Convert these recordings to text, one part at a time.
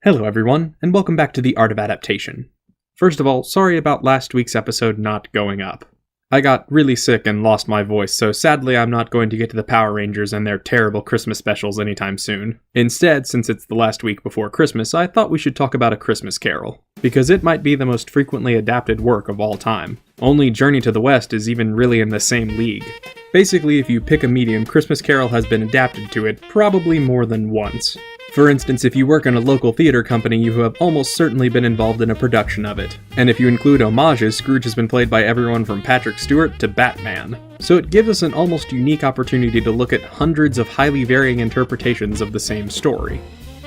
Hello everyone, and welcome back to the Art of Adaptation. First of all, sorry about last week's episode not going up. I got really sick and lost my voice, so sadly I'm not going to get to the Power Rangers and their terrible Christmas specials anytime soon. Instead, since it's the last week before Christmas, I thought we should talk about A Christmas Carol, because it might be the most frequently adapted work of all time. Only Journey to the West is even really in the same league. Basically, if you pick a medium, Christmas Carol has been adapted to it probably more than once. For instance, if you work in a local theater company, you have almost certainly been involved in a production of it. And if you include homages, Scrooge has been played by everyone from Patrick Stewart to Batman. So it gives us an almost unique opportunity to look at hundreds of highly varying interpretations of the same story.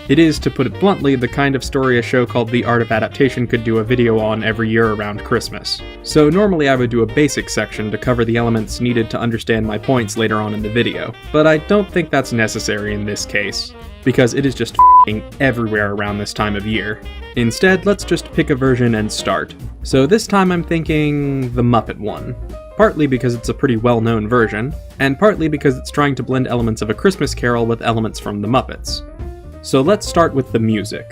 It is, to put it bluntly, the kind of story a show called The Art of Adaptation could do a video on every year around Christmas. So normally I would do a basic section to cover the elements needed to understand my points later on in the video, but I don't think that's necessary in this case, because it is just f***ing everywhere around this time of year. Instead, let's just pick a version and start. So this time I'm thinking the Muppet one. Partly because it's a pretty well-known version, and partly because it's trying to blend elements of A Christmas Carol with elements from the Muppets. So let's start with the music.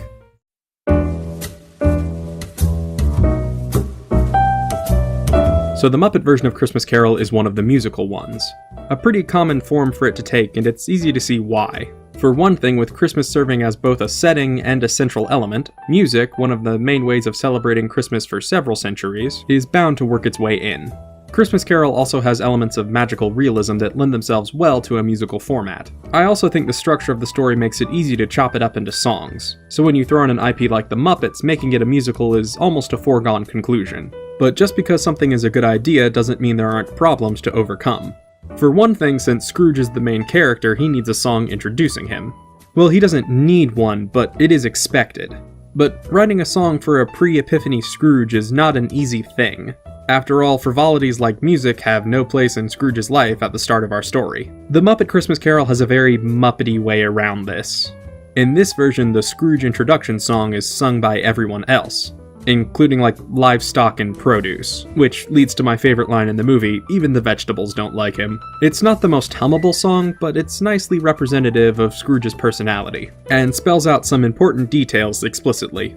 So the Muppet version of Christmas Carol is one of the musical ones. A pretty common form for it to take, and it's easy to see why. For one thing, with Christmas serving as both a setting and a central element, music, one of the main ways of celebrating Christmas for several centuries, is bound to work its way in. Christmas Carol also has elements of magical realism that lend themselves well to a musical format. I also think the structure of the story makes it easy to chop it up into songs, so when you throw in an IP like the Muppets, making it a musical is almost a foregone conclusion. But just because something is a good idea doesn't mean there aren't problems to overcome. For one thing, since Scrooge is the main character, he needs a song introducing him. Well, he doesn't need one, but it is expected. But writing a song for a pre-Epiphany Scrooge is not an easy thing. After all, frivolities like music have no place in Scrooge's life at the start of our story. The Muppet Christmas Carol has a very Muppety way around this. In this version, the Scrooge introduction song is sung by everyone else, including like livestock and produce, which leads to my favorite line in the movie, even the vegetables don't like him. It's not the most hummable song, but it's nicely representative of Scrooge's personality, and spells out some important details explicitly.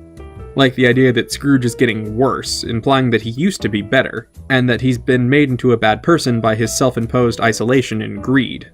Like the idea that Scrooge is getting worse, implying that he used to be better, and that he's been made into a bad person by his self-imposed isolation and greed.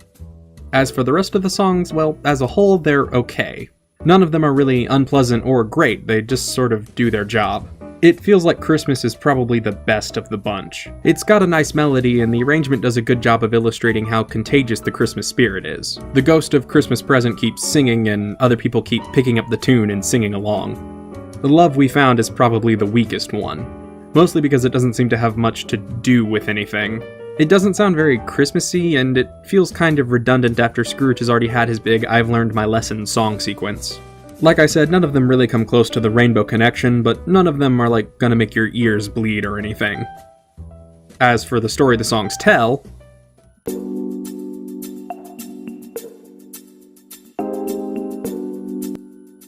As for the rest of the songs, well, as a whole, they're okay. None of them are really unpleasant or great, they just sort of do their job. It feels like Christmas is probably the best of the bunch. It's got a nice melody, and the arrangement does a good job of illustrating how contagious the Christmas spirit is. The ghost of Christmas Present keeps singing, and other people keep picking up the tune and singing along. The Love We Found is probably the weakest one, mostly because it doesn't seem to have much to do with anything. It doesn't sound very Christmassy, and it feels kind of redundant after Scrooge has already had his big I've learned my lesson song sequence. Like I said, none of them really come close to the Rainbow Connection, but none of them are like gonna make your ears bleed or anything. As for the story the songs tell,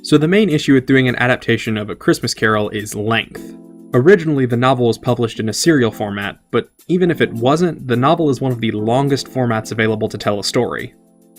so the main issue with doing an adaptation of A Christmas Carol is length. Originally, the novel was published in a serial format, but even if it wasn't, the novel is one of the longest formats available to tell a story.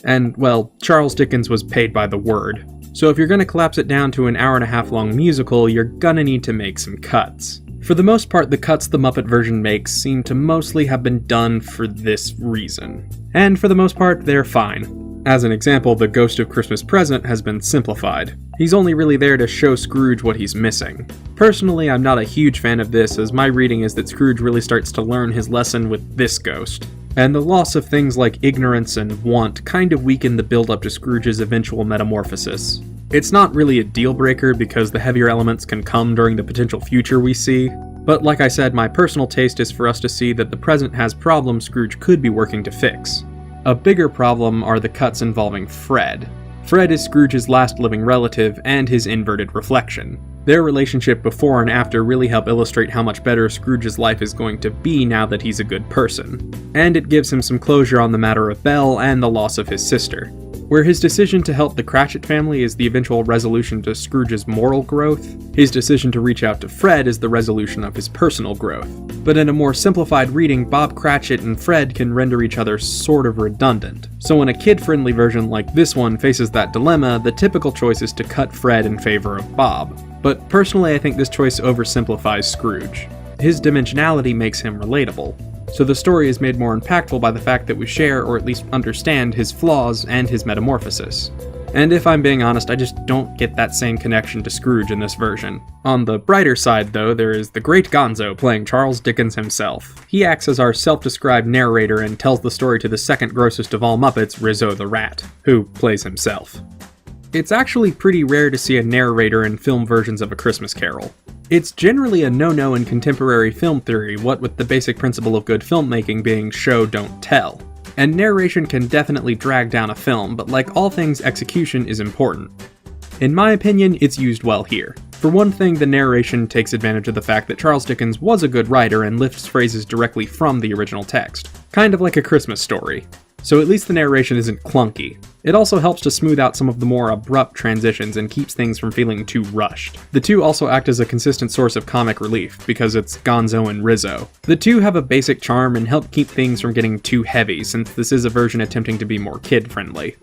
And, well, Charles Dickens was paid by the word. So if you're gonna collapse it down to an hour-and-a-half long musical, you're gonna need to make some cuts. For the most part, the cuts the Muppet version makes seem to mostly have been done for this reason. And for the most part, they're fine. As an example, the Ghost of Christmas Present has been simplified. He's only really there to show Scrooge what he's missing. Personally, I'm not a huge fan of this, as my reading is that Scrooge really starts to learn his lesson with this ghost. And the loss of things like ignorance and want kind of weaken the build-up to Scrooge's eventual metamorphosis. It's not really a deal-breaker because the heavier elements can come during the potential future we see, but like I said, my personal taste is for us to see that the present has problems Scrooge could be working to fix. A bigger problem are the cuts involving Fred. Fred is Scrooge's last living relative and his inverted reflection. Their relationship before and after really help illustrate how much better Scrooge's life is going to be now that he's a good person. And it gives him some closure on the matter of Belle and the loss of his sister. where his decision to help the Cratchit family is the eventual resolution to Scrooge's moral growth, his decision to reach out to Fred is the resolution of his personal growth. But in a more simplified reading, Bob Cratchit and Fred can render each other sort of redundant. So when a kid-friendly version like this one faces that dilemma, the typical choice is to cut Fred in favor of Bob. But personally, I think this choice oversimplifies Scrooge. His dimensionality makes him relatable. So the story is made more impactful by the fact that we share, or at least understand, his flaws and his metamorphosis. And if I'm being honest, I just don't get that same connection to Scrooge in this version. On the brighter side, though, there is the great Gonzo playing Charles Dickens himself. He acts as our self-described narrator and tells the story to the second grossest of all Muppets, Rizzo the Rat, who plays himself. It's actually pretty rare to see a narrator in film versions of A Christmas Carol. It's generally a no-no in contemporary film theory, what with the basic principle of good filmmaking being show, don't tell. And narration can definitely drag down a film, but like all things, execution is important. In my opinion, it's used well here. For one thing, the narration takes advantage of the fact that Charles Dickens was a good writer and lifts phrases directly from the original text, kind of like A Christmas Story. So at least the narration isn't clunky. It also helps to smooth out some of the more abrupt transitions and keeps things from feeling too rushed. The two also act as a consistent source of comic relief, because it's Gonzo and Rizzo. The two have a basic charm and help keep things from getting too heavy, since this is a version attempting to be more kid-friendly.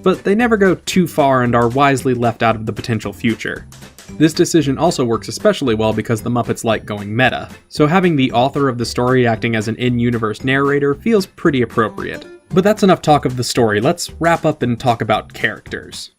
But they never go too far and are wisely left out of the potential future. This decision also works especially well because the Muppets like going meta, so having the author of the story acting as an in-universe narrator feels pretty appropriate. But that's enough talk of the story, let's wrap up and talk about characters.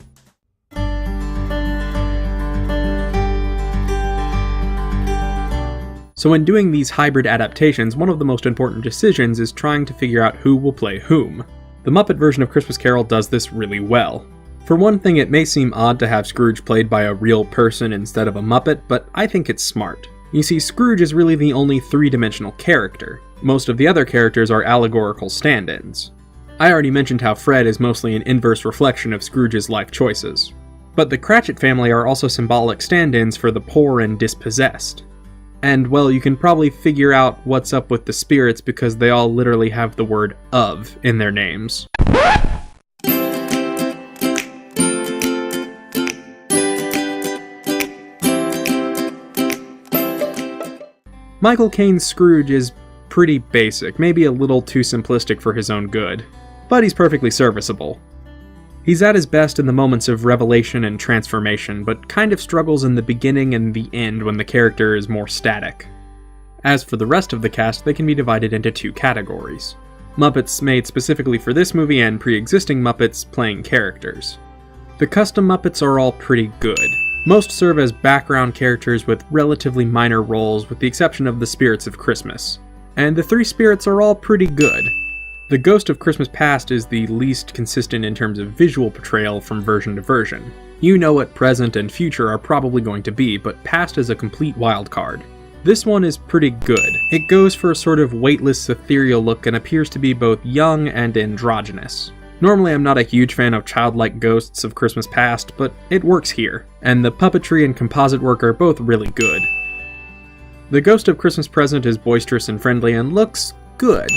So when doing these hybrid adaptations, one of the most important decisions is trying to figure out who will play whom. The Muppet version of Christmas Carol does this really well. For one thing, it may seem odd to have Scrooge played by a real person instead of a Muppet, but I think it's smart. You see, Scrooge is really the only three-dimensional character. Most of the other characters are allegorical stand-ins. I already mentioned how Fred is mostly an inverse reflection of Scrooge's life choices. But the Cratchit family are also symbolic stand-ins for the poor and dispossessed. And, well, you can probably figure out what's up with the spirits because they all literally have the word "of" in their names. Michael Caine's Scrooge is pretty basic, maybe a little too simplistic for his own good, but he's perfectly serviceable. He's at his best in the moments of revelation and transformation, but kind of struggles in the beginning and the end when the character is more static. As for the rest of the cast, they can be divided into two categories. Muppets made specifically for this movie and pre-existing Muppets playing characters. The custom Muppets are all pretty good. Most serve as background characters with relatively minor roles, with the exception of the Spirits of Christmas. And the three spirits are all pretty good. The Ghost of Christmas Past is the least consistent in terms of visual portrayal from version to version. You know what present and future are probably going to be, but past is a complete wild card. This one is pretty good. It goes for a sort of weightless, ethereal look and appears to be both young and androgynous. Normally I'm not a huge fan of childlike ghosts of Christmas Past, but it works here, and the puppetry and composite work are both really good. The Ghost of Christmas Present is boisterous and friendly and looks good.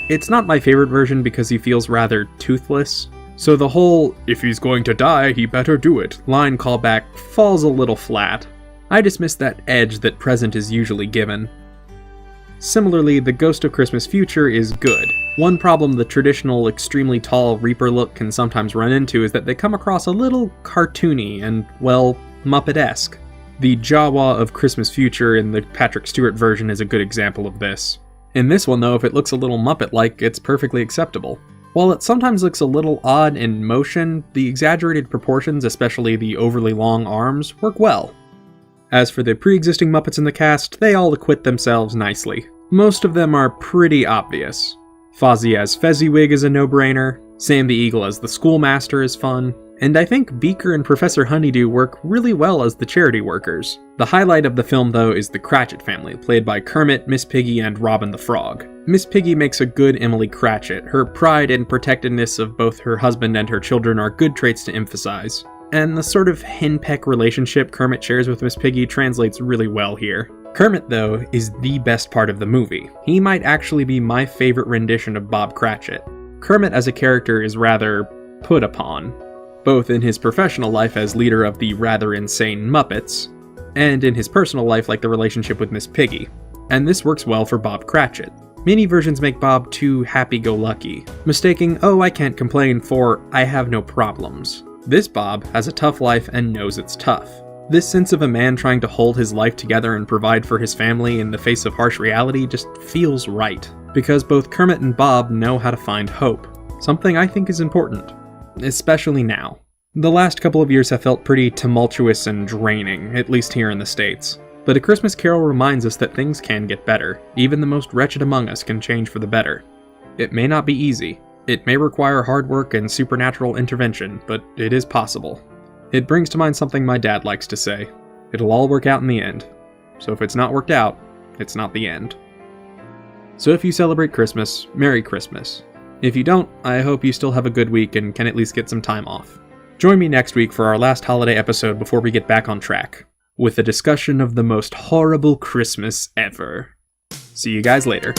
It's not my favorite version because he feels rather toothless, so the whole "if he's going to die, he better do it" line callback falls a little flat. I dismiss that edge that Present is usually given. Similarly, the Ghost of Christmas Future is good. One problem the traditional, extremely tall Reaper look can sometimes run into is that they come across a little cartoony and, well, Muppet-esque. The Jawa of Christmas Future in the Patrick Stewart version is a good example of this. In this one though, if it looks a little Muppet-like, it's perfectly acceptable. While it sometimes looks a little odd in motion, the exaggerated proportions, especially the overly long arms, work well. As for the pre-existing Muppets in the cast, they all acquit themselves nicely. Most of them are pretty obvious. Fozzie as Fezziwig is a no-brainer, Sam the Eagle as the schoolmaster is fun, and I think Beaker and Professor Honeydew work really well as the charity workers. The highlight of the film, though, is the Cratchit family, played by Kermit, Miss Piggy, and Robin the Frog. Miss Piggy makes a good Emily Cratchit. Her pride and protectiveness of both her husband and her children are good traits to emphasize. And the sort of henpeck relationship Kermit shares with Miss Piggy translates really well here. Kermit, though, is the best part of the movie. He might actually be my favorite rendition of Bob Cratchit. Kermit as a character is rather put upon, both in his professional life as leader of the rather insane Muppets, and in his personal life like the relationship with Miss Piggy. And this works well for Bob Cratchit. Many versions make Bob too happy-go-lucky, mistaking "oh, I can't complain" for "I have no problems." This Bob has a tough life and knows it's tough. This sense of a man trying to hold his life together and provide for his family in the face of harsh reality just feels right, because both Kermit and Bob know how to find hope, something I think is important, especially now. The last couple of years have felt pretty tumultuous and draining, at least here in the States. But A Christmas Carol reminds us that things can get better. Even the most wretched among us can change for the better. It may not be easy. It may require hard work and supernatural intervention, but it is possible. It brings to mind something my dad likes to say. It'll all work out in the end. So if it's not worked out, it's not the end. So if you celebrate Christmas, Merry Christmas. If you don't, I hope you still have a good week and can at least get some time off. Join me next week for our last holiday episode before we get back on track, with a discussion of the most horrible Christmas ever. See you guys later.